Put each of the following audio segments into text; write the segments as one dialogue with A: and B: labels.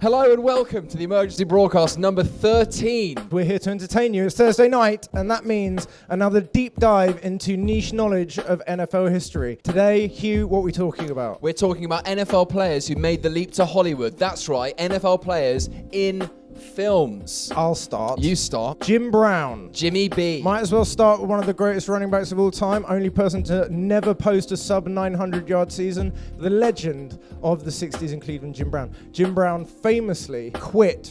A: Hello and welcome to the emergency broadcast number 13.
B: We're here to entertain you. It's Thursday night, and that means another deep dive into niche knowledge of NFL history. Today, Hugh, what are we talking about?
A: We're talking about NFL players who made the leap to Hollywood. That's right, NFL players in films.
B: I'll start.
A: You start.
B: Jim Brown.
A: Jimmy B.
B: Might as well start with one of the greatest running backs of all time. Only person to never post a sub 900-yard season. The legend of the 60s in Cleveland, Jim Brown. Jim Brown famously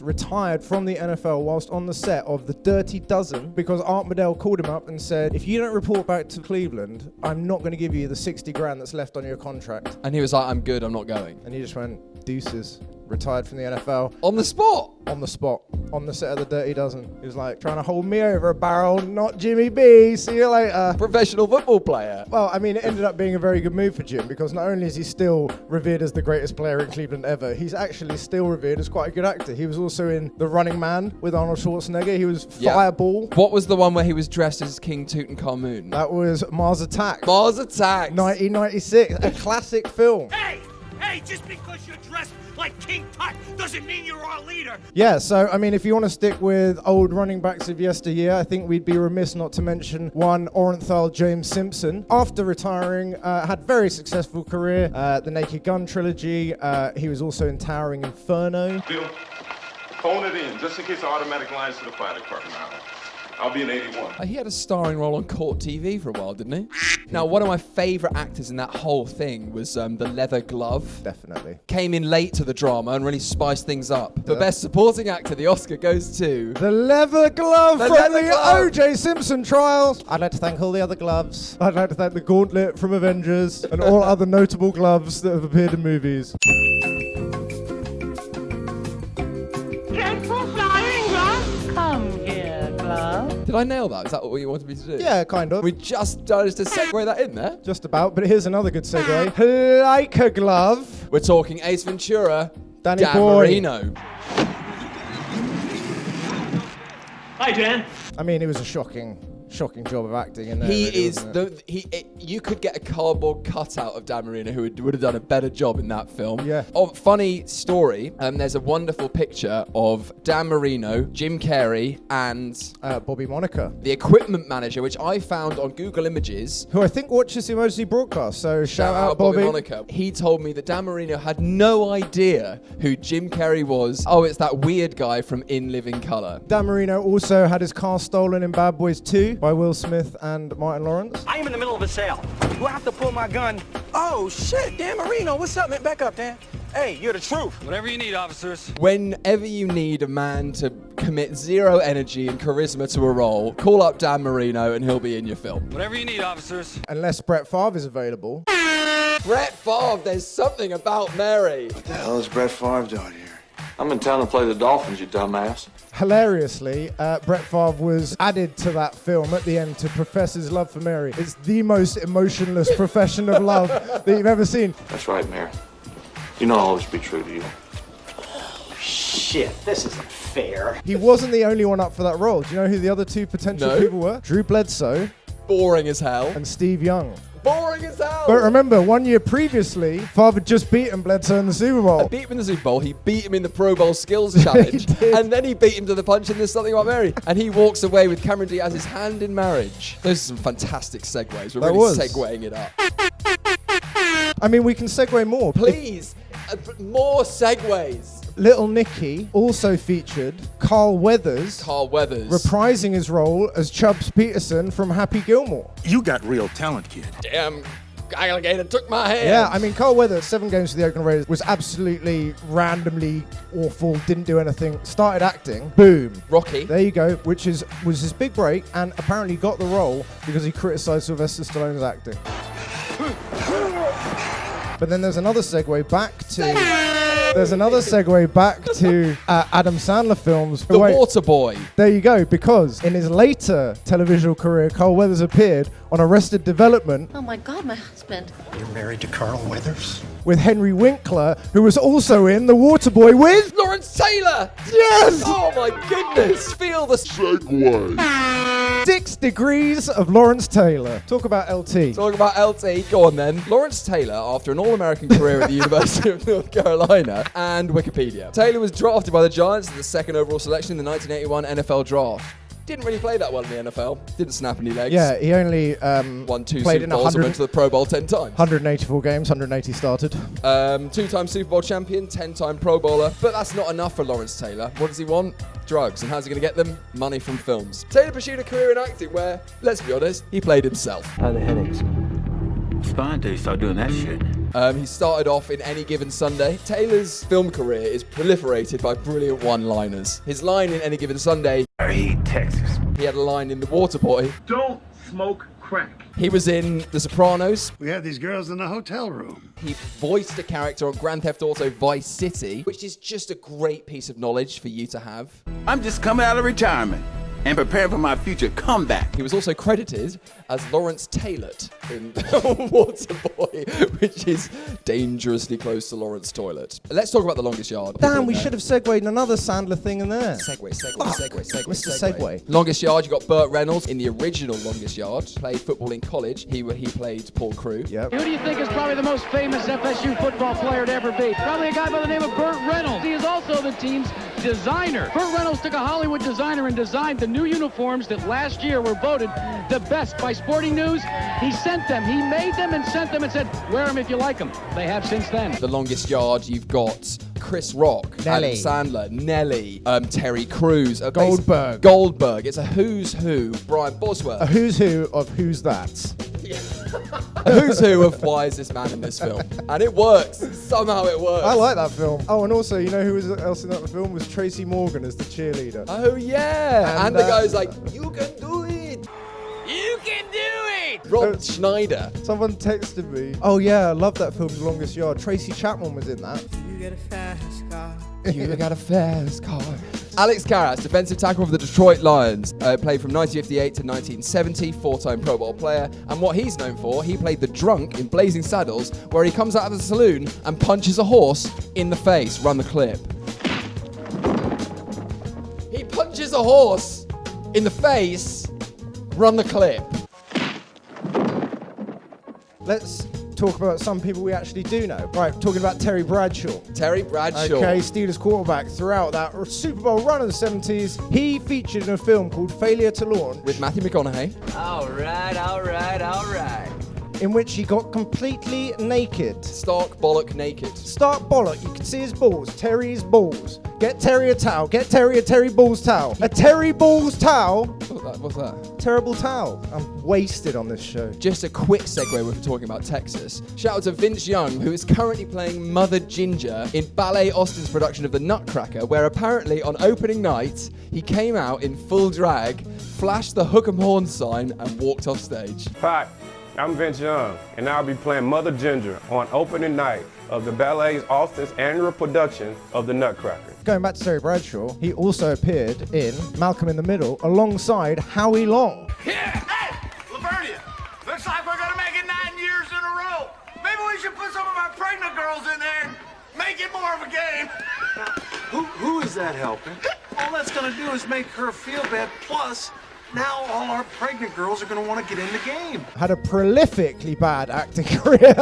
B: retired from the NFL whilst on the set of The Dirty Dozen because Art Modell called him up and said, if you don't report back to Cleveland, I'm not going to give you the 60 grand that's left on your contract.
A: And he was like, I'm good, I'm not going.
B: And he just went, deuces. Retired from the NFL.
A: On the spot?
B: On the spot. On the set of The Dirty Dozen. He was like, trying to hold me over a barrel, not Jimmy B. See you later.
A: Professional football player.
B: Well, I mean, it ended up being a very good move for Jim because not only is he still revered as the greatest player in Cleveland ever, he's actually still revered as quite a good actor. He was also in The Running Man with Arnold Schwarzenegger. He was Fireball.
A: What was the one where he was dressed as King Tutankhamun?
B: That was Mars Attacks.
A: Mars Attacks.
B: 1996. A classic film.
C: Hey, just because you're dressed like King Tut doesn't mean you're our leader.
B: Yeah, so, I mean, if you want to stick with old running backs of yesteryear, I think we'd be remiss not to mention one Orenthal James Simpson. After retiring, had very successful career, the Naked Gun trilogy. He was also in Towering Inferno.
D: Bill, phone it in, just in case the automatic lines to the fire department now. I'll be in 81.
A: He had a starring role on Court TV for a while, didn't he? Now, one of my favourite actors in that whole thing was the Leather Glove.
B: Definitely.
A: Came in late to the drama and really spiced things up. For Best Supporting Actor, the Oscar goes to...
B: The Leather Glove
A: The
B: from
A: Leather
B: the
A: Glove.
B: O.J. Simpson trials. I'd like to thank all the other gloves. I'd like to thank the Gauntlet from Avengers and all other notable gloves that have appeared in movies.
E: Dreadful flying glove. Come here, glove.
A: Did I nail that? Is that what you wanted me to do?
B: Yeah, kind of.
A: We just managed to segue that in there.
B: Just about, but here's another good segue. Like a glove.
A: We're talking Ace Ventura,
B: Danny
A: Dan
B: Boy.
A: Marino.
C: Hi, Dan.
B: I mean, it was a shocking job of acting in there.
A: He
B: really,
A: is
B: wasn't it?
A: you could get a cardboard cutout of Dan Marino who would have done a better job in that film.
B: Yeah.
A: Oh, funny story. There's a wonderful picture of Dan Marino, Jim Carrey, and
B: Bobby Monica,
A: the equipment manager, which I found on Google Images.
B: who I think watches the emergency broadcast. So shout out Bobby.
A: Monica. He told me that Dan Marino had no idea who Jim Carrey was. Oh, it's that weird guy from In Living Color.
B: Dan Marino also had his car stolen in Bad Boys 2 by Will Smith and Martin Lawrence.
C: I am in the middle of a sale. Do I have to pull my gun?
F: Oh, shit, Dan Marino. What's up, man? Back up, Dan.
C: Hey, you're the truth.
F: Whatever you need, officers.
A: Whenever you need a man to commit zero energy and charisma to a role, call up Dan Marino and he'll be in your film.
F: Whatever you need, officers.
B: Unless Brett Favre is available.
A: Brett Favre, there's something about Mary.
G: What the hell is Brett Favre doing here?
H: I'm in town to play the Dolphins, you dumbass.
B: Hilariously, Brett Favre was added to that film at the end to profess his love for Mary. It's the most emotionless profession of love that you've ever seen.
H: That's right, Mary. You know I'll always be true to you.
C: Shit, this isn't fair.
B: He wasn't the only one up for that role. Do you know who the other two potential
A: No.
B: people were? Drew Bledsoe
A: Boring as hell.
B: and Steve Young.
A: Boring as hell.
B: But remember, 1 year previously, Favre had just beaten Bledsoe in the Super Bowl.
A: Beat him in the Super Bowl, he beat him in the Pro Bowl Skills Challenge,
B: did.
A: and then he beat him to the punch in There's Something About Mary, and he walks away with Cameron Diaz's hand in marriage. Those are some fantastic segues. We're
B: That
A: really
B: was.
A: segueing it up.
B: I mean, we can segue more.
A: Please, more segues.
B: Little Nicky also featured Carl Weathers
A: Carl Weathers.
B: reprising his role as Chubbs Peterson from Happy Gilmore.
G: You got real talent, kid.
A: Damn alligator took my hand.
B: Yeah, I mean, Carl Weathers, 7 games for the Oakland Raiders, was absolutely randomly awful, didn't do anything, started acting, boom.
A: Rocky.
B: There you go, which was his big break, and apparently got the role because he criticised Sylvester Stallone's acting. But then there's another segue back to Adam Sandler films.
A: The Waterboy.
B: There you go, because in his later television career, Carl Weathers appeared on Arrested Development
E: Oh my God, my husband.
C: You're married to Carl Weathers?
B: with Henry Winkler, who was also in The Waterboy with...
A: Lawrence Taylor.
B: Yes!
A: Oh my goodness. Feel the segue.
B: 6 degrees of Lawrence Taylor. Talk about LT.
A: Talking about LT, go on then. Lawrence Taylor, after an All-American career at the University of North Carolina, and Wikipedia. Taylor was drafted by the Giants as the second overall selection in the 1981 NFL Draft. Didn't really play that well in the NFL. Didn't snap any legs.
B: Yeah, he only
A: won 2
B: played
A: Super
B: in
A: Bowls and went to the Pro Bowl 10 times.
B: 184 games, 180 started.
A: 2-time Super Bowl champion, 10-time Pro Bowler. But that's not enough for Lawrence Taylor. What does he want? Drugs. And how's he going to get them? Money from films. Taylor pursued a career in acting where, let's be honest, he played himself.
I: How are the headaches? It's fine till you start doing that shit.
A: He started off in Any Given Sunday. Taylor's film career is proliferated by brilliant one-liners. His line in Any Given Sunday,
I: I hate Texas.
A: he had a line in The Waterboy.
C: Don't smoke crack.
A: He was in The Sopranos.
G: We had these girls in the hotel room.
A: He voiced a character on Grand Theft Auto Vice City, which is just a great piece of knowledge for you to have.
I: I'm just coming out of retirement and preparing for my future comeback.
A: He was also credited as Lawrence Taylor in Waterboy, which is dangerously close to Lawrence Toilet. Let's talk about The Longest Yard.
B: Damn, we should have segued another Sandler thing in there.
A: Segue.
B: Mr. Segway.
A: Longest Yard, you got Burt Reynolds in the original Longest Yard. Played football in college. He played Paul Crewe.
B: Yep.
E: Who do you think is probably the most famous FSU football player to ever be? Probably a guy by the name of Burt Reynolds. He is also the team's designer. Burt Reynolds took a Hollywood designer and designed the new uniforms that last year were voted the best by Sporting News. He sent them. He made them and sent them and said, wear them if you like them. They have since then.
A: The Longest Yard, you've got Chris Rock,
B: Nelly.
A: Adam Sandler, Nelly, Terry Crews,
B: Goldberg.
A: It's a who's who. Brian Bosworth.
B: A who's who of who's that.
A: A who's who of why is this man in this film? And it works. Somehow it works.
B: I like that film. Oh, and also, you know who else in that film was Tracy Morgan as the cheerleader.
A: Oh, yeah. And the guy's like, you can do it.
C: You can do it!
A: Rob Schneider.
B: Someone texted me. Oh yeah, I love that film, The Longest Yard. Tracy Chapman was in that.
C: You get a fast car.
A: You got a fast car. Alex Karras, defensive tackle for the Detroit Lions, played from 1958 to 1970, 4-time Pro Bowl player. And what he's known for, he played the drunk in Blazing Saddles, where he comes out of the saloon and punches a horse in the face. Run the clip. He punches a horse in the face. Run the clip.
B: Let's talk about some people we actually do know. Right, talking about Terry Bradshaw.
A: Terry Bradshaw.
B: Okay, Steelers quarterback throughout that Super Bowl run of the 70s. He featured in a film called Failure to Launch.
A: With Matthew McConaughey.
F: All right.
B: In which he got completely naked.
A: Stark bollock naked.
B: Stark bollock, you can see his balls. Terry's balls. Get Terry a towel. Get Terry a Terry Balls towel. A Terry Balls towel.
A: What's that?
B: Terrible towel. I'm wasted on this show.
A: Just a quick segue when we're talking about Texas. Shout out to Vince Young, who is currently playing Mother Ginger in Ballet Austin's production of The Nutcracker, where apparently on opening night, he came out in full drag, flashed the hook 'em horn sign, and walked off stage.
J: Hi, I'm Vince Young, and I'll be playing Mother Ginger on opening night of the Ballet Austin's annual production of The Nutcracker.
B: Going back to Terry Bradshaw, he also appeared in Malcolm in the Middle alongside Howie Long.
C: Yeah! Hey! Lavernia! Looks like we're gonna make it 9 years in a row. Maybe we should put some of our pregnant girls in there and make it more of a game.
G: Who is that helping? All that's gonna do is make her feel bad. Plus, now all our pregnant girls are gonna want to get in the game.
B: Had a prolifically bad acting career.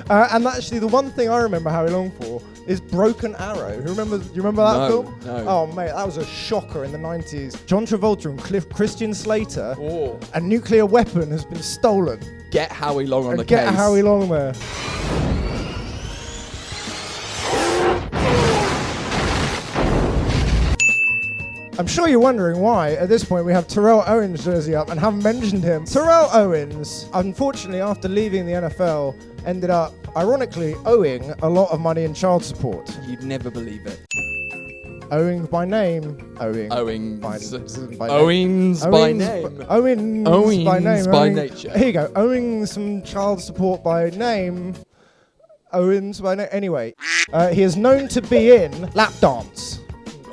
B: And actually, the one thing I remember Howie Long for is Broken Arrow. You remember that film?
A: No.
B: Oh, mate, that was a shocker in the 90s. John Travolta and Christian Slater.
A: Oh.
B: A nuclear weapon has been stolen.
A: Get Howie Long on the case.
B: Get Howie Long there. I'm sure you're wondering why, at this point, we have Terrell Owens' jersey up and haven't mentioned him. Terrell Owens, unfortunately, after leaving the NFL, ended up, ironically, owing a lot of money in child support.
A: You'd never believe it.
B: Owing by name. Owings by name.
A: Owings by nature.
B: Here you go. Owing some child support by name. Owens by name. Anyway, he is known to be in Lap Dance.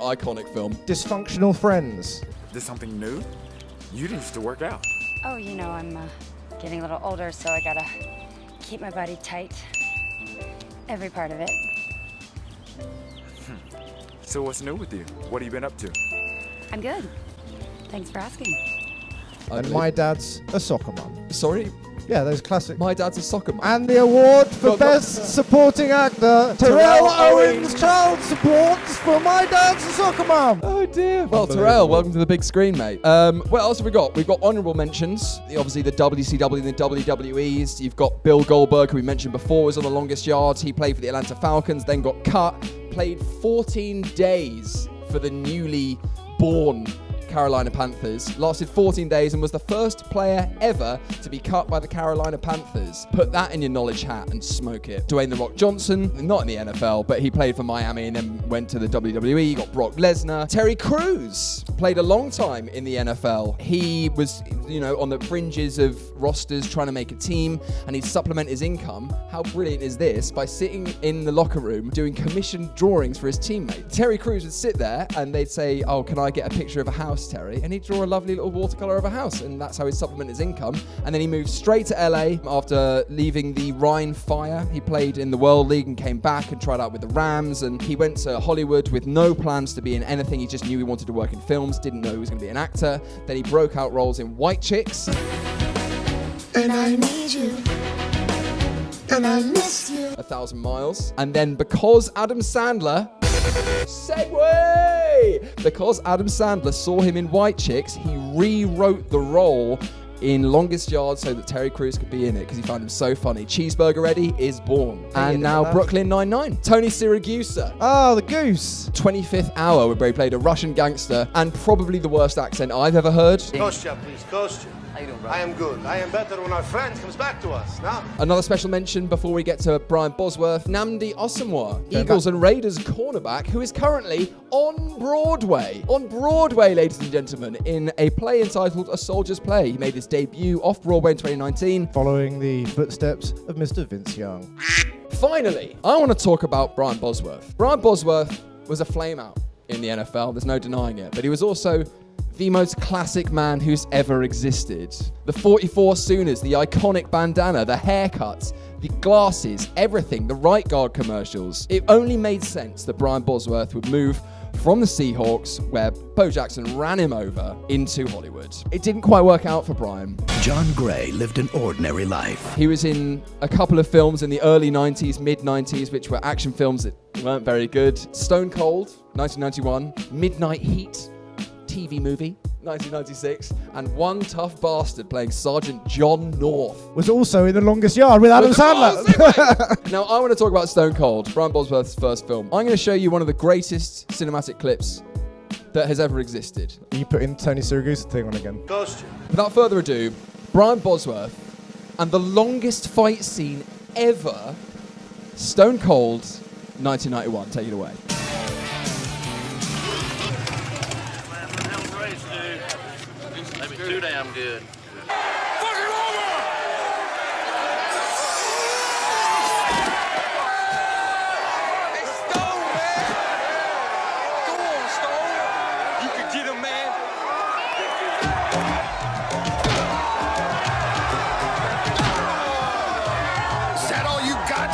A: Iconic film.
B: Dysfunctional Friends.
K: This something new? You didn't used to work out.
L: Oh, you know, I'm getting a little older, so I gotta keep my body tight. Every part of it.
K: So what's new with you? What have you been up to?
L: I'm good. Thanks for asking.
B: And my dad's a soccer mum.
A: Sorry?
B: Yeah, those classic.
A: My dad's a soccer mum.
B: And the award for Best Supporting Actor, Terrell Owens Child Supports for My Dad's a Soccer Mum.
A: Oh dear. Well, Terrell, welcome to the big screen, mate. What else have we got? We've got honourable mentions. Obviously, the WCW and the WWEs. You've got Bill Goldberg, who we mentioned before, was on the longest yards. He played for the Atlanta Falcons, then got cut. Played 14 days for the newly born Carolina Panthers, lasted 14 days and was the first player ever to be cut by the Carolina Panthers. Put that in your knowledge hat and smoke it. Dwayne "The Rock" Johnson, not in the NFL, but he played for Miami and then went to the WWE. You got Brock Lesnar. Terry Crews played a long time in the NFL. He was, on the fringes of rosters trying to make a team, and he'd supplement his income. How brilliant is this? By sitting in the locker room doing commissioned drawings for his teammates. Terry Crews would sit there and they'd say, "Oh, can I get a picture of a house, Terry?" And he'd draw a lovely little watercolor of a house, and that's how he'd supplement his income. And then he moved straight to LA after leaving the Rhine Fire. He played in the World League and came back and tried out with the Rams, and he went to Hollywood with no plans to be in anything. He just knew he wanted to work in films, didn't know he was going to be an actor. Then he broke out roles in White Chicks.
M: And I need you. And I miss you.
A: 1,000 Miles. And then because Adam Sandler... Segway! Because Adam Sandler saw him in White Chicks, he rewrote the role in Longest Yard so that Terry Crews could be in it because he found him so funny. Cheeseburger Eddie is born. And now Brooklyn Nine-Nine. Tony Siragusa.
B: Oh, the goose.
A: 25th Hour, where he played a Russian gangster and probably the worst accent I've ever heard.
C: Kostya, please, Kostya. How you doing, bro? I am good. I am better when our friend comes back to us, now.
A: Another special mention before we get to Brian Bosworth, Nnamdi Osamoah, Eagles and Raiders cornerback, who is currently on Broadway. On Broadway, ladies and gentlemen, in a play entitled A Soldier's Play. He made his debut off Broadway in 2019.
B: Following the footsteps of Mr. Vince Young.
A: Finally, I want to talk about Brian Bosworth. Brian Bosworth was a flameout in the NFL, there's no denying it, but he was also the most classic man who's ever existed. The 44 Sooners, the iconic bandana, the haircuts, the glasses, everything, the right guard commercials. It only made sense that Brian Bosworth would move from the Seahawks, where Bo Jackson ran him over, into Hollywood. It didn't quite work out for Brian.
N: John Gray lived an ordinary life.
A: He was in a couple of films in the early 90s, mid-90s, which were action films that weren't very good. Stone Cold, 1991. Midnight Heat, TV movie, 1996, and One Tough Bastard playing Sergeant John North.
B: Was also in The Longest Yard with Adam Sandler.
A: Now, I want to talk about Stone Cold, Brian Bosworth's first film. I'm going to show you one of the greatest cinematic clips that has ever existed.
B: You put in Tony Siragusa thing on again.
A: Without further ado, Brian Bosworth and the longest fight scene ever, Stone Cold, 1991. Take it away.
O: Too damn good.
C: Hey, Stone, man. Go on, Stone. You can get him, man. Is that all you got?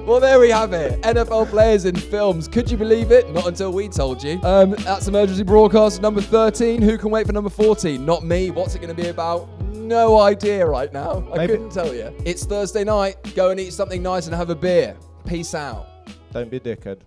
A: Well, there we have it. NFL players in films. Could you believe it? Not until we told you. That's Emergency Broadcast number 13. Who can wait for number 14? Not me. What's it going to be about? no idea right now. I
B: Maybe-
A: couldn't tell you. It's Thursday night. Go and eat something nice and have a beer. Peace out.
B: Don't be a dickhead.